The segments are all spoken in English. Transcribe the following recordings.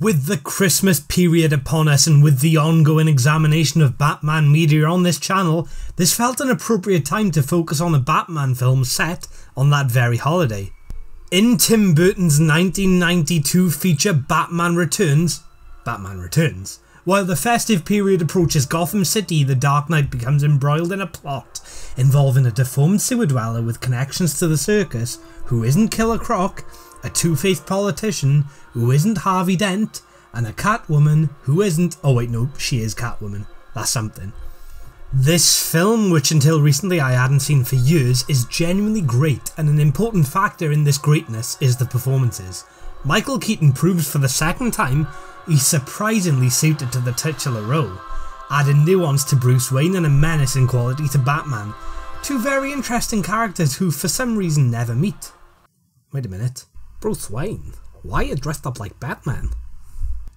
With the Christmas period upon us and with the ongoing examination of Batman media on this channel, this felt an appropriate time to focus on a Batman film set on that very holiday. In Tim Burton's 1992 feature Batman Returns, while the festive period approaches Gotham City, the Dark Knight becomes embroiled in a plot involving a deformed sewer dweller with connections to the circus who isn't Killer Croc, a two-faced politician who isn't Harvey Dent, and a Catwoman who isn't— oh wait, no, she is Catwoman. That's something. This film, which until recently I hadn't seen for years, is genuinely great, and an important factor in this greatness is the performances. Michael Keaton proves for the second time he's surprisingly suited to the titular role, adding nuance to Bruce Wayne and a menacing quality to Batman, two very interesting characters who for some reason never meet. Wait a minute. Bruce Wayne? Why are you dressed up like Batman?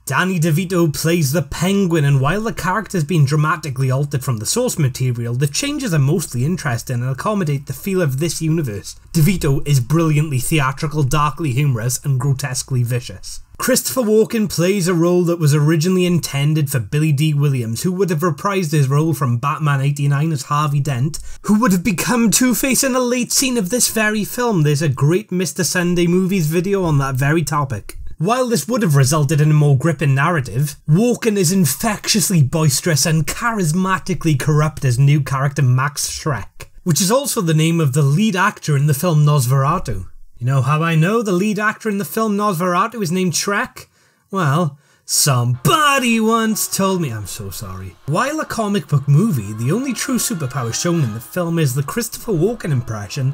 Danny DeVito plays the Penguin, and while the character's been dramatically altered from the source material, the changes are mostly interesting and accommodate the feel of this universe. DeVito is brilliantly theatrical, darkly humorous, and grotesquely vicious. Christopher Walken plays a role that was originally intended for Billy D. Williams, who would have reprised his role from Batman 89 as Harvey Dent, who would have become Two-Face in a late scene of this very film. There's a great Mr. Sunday Movies video on that very topic. While this would have resulted in a more gripping narrative, Walken is infectiously boisterous and charismatically corrupt as new character Max Schreck, which is also the name of the lead actor in the film Nosferatu. You know how I know the lead actor in the film Nosferatu is named Shrek? Well, somebody once told me. I'm so sorry. While a comic book movie, the only true superpower shown in the film is the Christopher Walken impression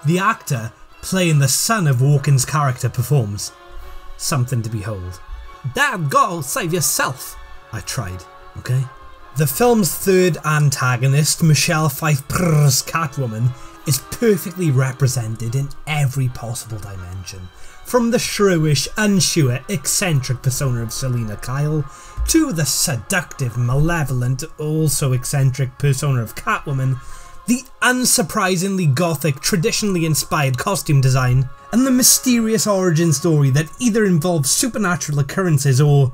the actor playing the son of Walken's character performs. Something to behold. Dad, go save yourself. I tried, okay? The film's third antagonist, Michelle Pfeiffer's Catwoman, is perfectly represented in every possible dimension. From the shrewish, unsure, eccentric persona of Selina Kyle, to the seductive, malevolent, also eccentric persona of Catwoman, the unsurprisingly gothic, traditionally inspired costume design, and the mysterious origin story that either involves supernatural occurrences or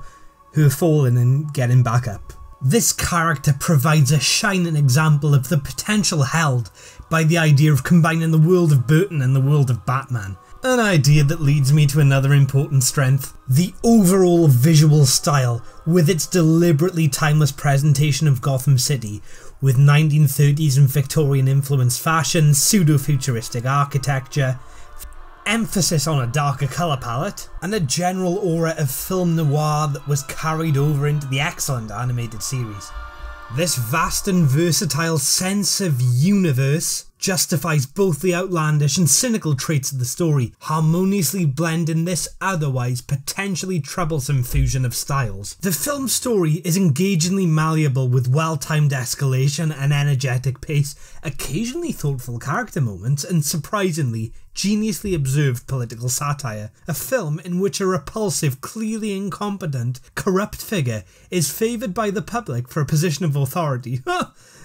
her falling and getting back up. This character provides a shining example of the potential held by the idea of combining the world of Burton and the world of Batman. An idea that leads me to another important strength: the overall visual style, with its deliberately timeless presentation of Gotham City, with 1930s and Victorian influenced fashion, pseudo-futuristic architecture, emphasis on a darker colour palette, and a general aura of film noir that was carried over into the excellent animated series. This vast and versatile sense of universe justifies both the outlandish and cynical traits of the story, harmoniously blending this otherwise potentially troublesome fusion of styles. The film's story is engagingly malleable with well-timed escalation and energetic pace, occasionally thoughtful character moments, and surprisingly, geniusly observed political satire. A film in which a repulsive, clearly incompetent, corrupt figure is favoured by the public for a position of authority.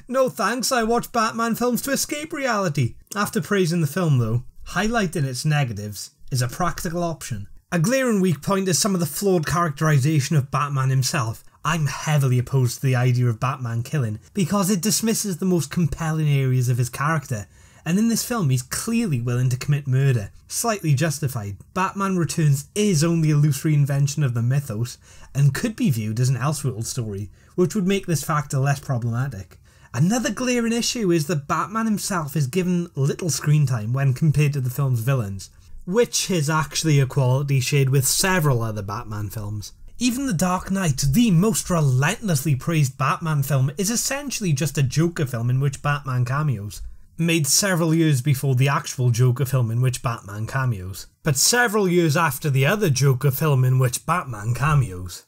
No thanks, I watch Batman films to escape reality. After praising the film though, highlighting its negatives is a practical option. A glaring weak point is some of the flawed characterisation of Batman himself. I'm heavily opposed to the idea of Batman killing, because it dismisses the most compelling areas of his character, and in this film he's clearly willing to commit murder. Slightly justified, Batman Returns is only a loose reinvention of the mythos, and could be viewed as an Elseworld story, which would make this factor less problematic. Another glaring issue is that Batman himself is given little screen time when compared to the film's villains, which is actually a quality shared with several other Batman films. Even The Dark Knight, the most relentlessly praised Batman film, is essentially just a Joker film in which Batman cameos. Made several years before the actual Joker film in which Batman cameos, but several years after the other Joker film in which Batman cameos.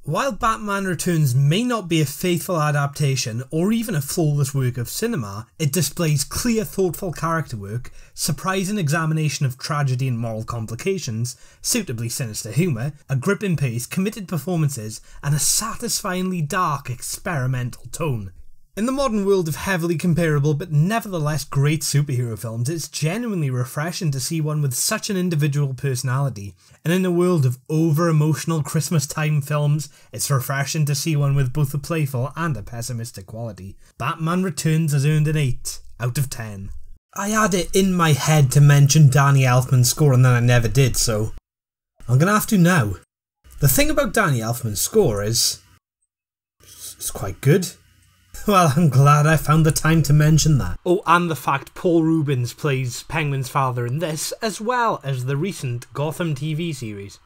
While Batman Returns may not be a faithful adaptation or even a flawless work of cinema, it displays clear, thoughtful character work, surprising examination of tragedy and moral complications, suitably sinister humour, a gripping pace, committed performances, and a satisfyingly dark, experimental tone. In the modern world of heavily comparable but nevertheless great superhero films, it's genuinely refreshing to see one with such an individual personality. And in a world of over-emotional Christmas time films, it's refreshing to see one with both a playful and a pessimistic quality. Batman Returns has earned an 8 out of 10. I had it in my head to mention Danny Elfman's score and then I never did, so I'm gonna have to now. The thing about Danny Elfman's score is it's quite good. Well, I'm glad I found the time to mention that. Oh, and the fact Paul Rubens plays Penguin's father in this, as well as the recent Gotham TV series.